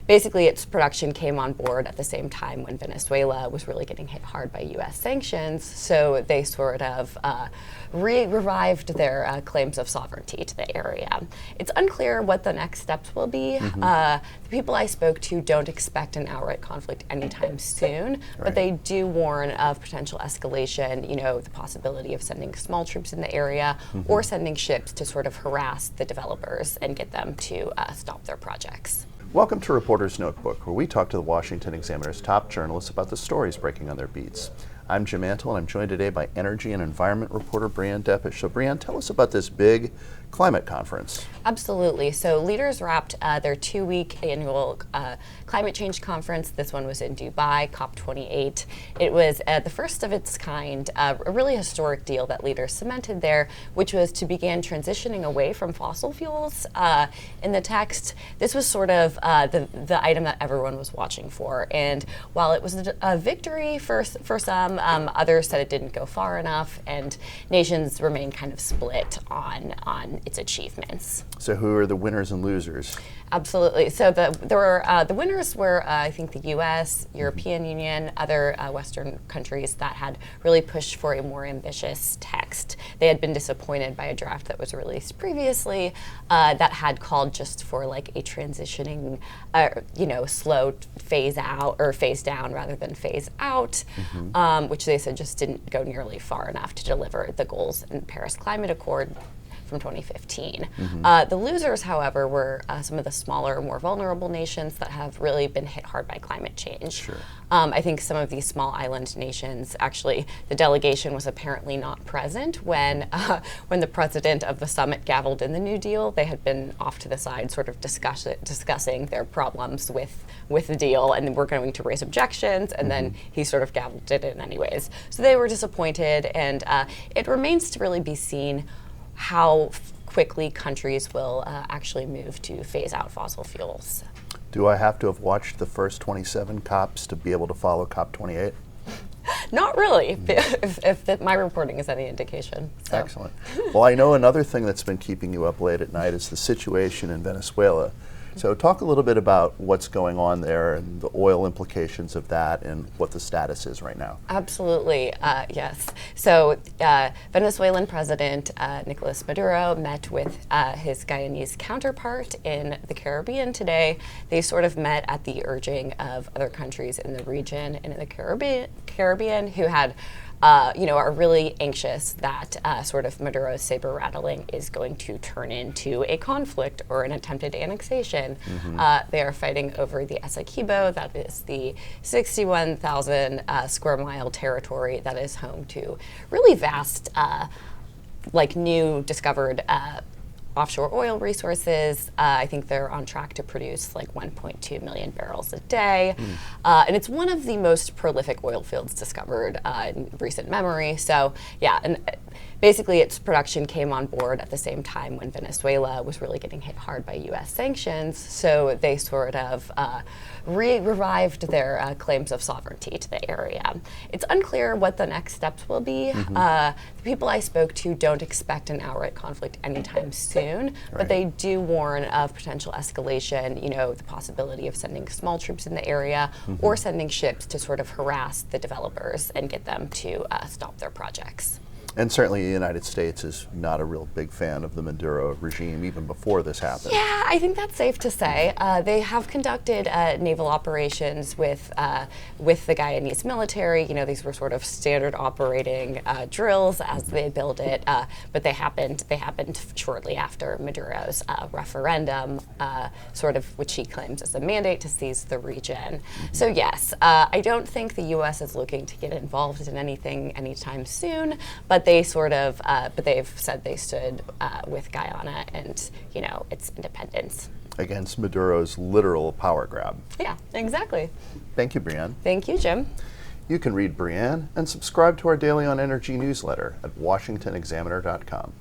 basically its production came on board at the same time when Venezuela was really getting hit hard by U.S. sanctions. So they sort of revived their claims of sovereignty to the area. It's unclear what the next steps will be. The people I spoke to don't expect an outright conflict anytime soon, but they do warn of potential escalation, the possibility of sending small troops in the area or sending ships to sort of harass the developers and get them to stop their projects. Welcome to Reporter's Notebook, where we talk to the Washington Examiner's top journalists about the stories breaking on their beats. I'm Jim Antle, and I'm joined today by energy and environment reporter Breanne Deppisch. So Breanne, tell us about this big climate conference. Absolutely. So leaders wrapped their 2-week annual climate change conference. This one was in Dubai, COP28. It was the first of its kind, a really historic deal that leaders cemented there, which was to begin transitioning away from fossil fuels. In the text, this was sort of the item that everyone was watching for. And while it was a victory for some, others said it didn't go far enough, and nations remain kind of split on its achievements. So who are the winners and losers? Absolutely. So the winners were, I think, the U.S., European Union, other Western countries that had really pushed for a more ambitious text. They had been disappointed by a draft that was released previously that had called just for like a transitioning, slow phase out or phase down rather than phase out, which they said just didn't go nearly far enough to deliver the goals in the Paris Climate Accord from 2015. The losers, however, were some of the smaller, more vulnerable nations that have really been hit hard by climate change. Sure. I think some of these small island nations, actually, the delegation was apparently not present when the president of the summit gavelled in the New Deal. They had been off to the side, sort of discussing their problems with the deal, and were going to raise objections, and then he sort of gavelled it in anyways. So they were disappointed, and it remains to really be seen how quickly countries will actually move to phase out fossil fuels. Do I have to have watched the first 27 COPs to be able to follow COP28? Not really, if my reporting is any indication. So. Excellent. Well, I know another thing that's been keeping you up late at night is the situation in Venezuela. So talk a little bit about what's going on there and the oil implications of that and what the status is right now. Absolutely, yes. So Venezuelan President Nicolas Maduro met with his Guyanese counterpart in the Caribbean today. They sort of met at the urging of other countries in the region and in the Caribbean who had are really anxious that sort of Maduro's saber rattling is going to turn into a conflict or an attempted annexation. They are fighting over the Essequibo, that is the 61,000 square mile territory that is home to really vast, new discovered offshore oil resources. I think they're on track to produce like 1.2 million barrels a day. And it's one of the most prolific oil fields discovered in recent memory. So yeah, and basically its production came on board at the same time when Venezuela was really getting hit hard by U.S. sanctions. So they sort of revived their claims of sovereignty to the area. It's unclear what the next steps will be. The people I spoke to don't expect an outright conflict anytime soon, but they do warn of potential escalation, the possibility of sending small troops in the area or sending ships to sort of harass the developers and get them to stop their projects. And certainly the United States is not a real big fan of the Maduro regime even before this happened. Yeah, I think that's safe to say. They have conducted naval operations with the Guyanese military. These were sort of standard operating drills as they build it, but they happened shortly after Maduro's referendum, sort of which he claims is a mandate to seize the region. So yes, I don't think the U.S. is looking to get involved in anything anytime soon, but they've said they stood with Guyana and its independence against Maduro's literal power grab. Yeah, exactly. Thank you, Breanne. Thank you, Jim. You can read Breanne and subscribe to our Daily on Energy newsletter at washingtonexaminer.com.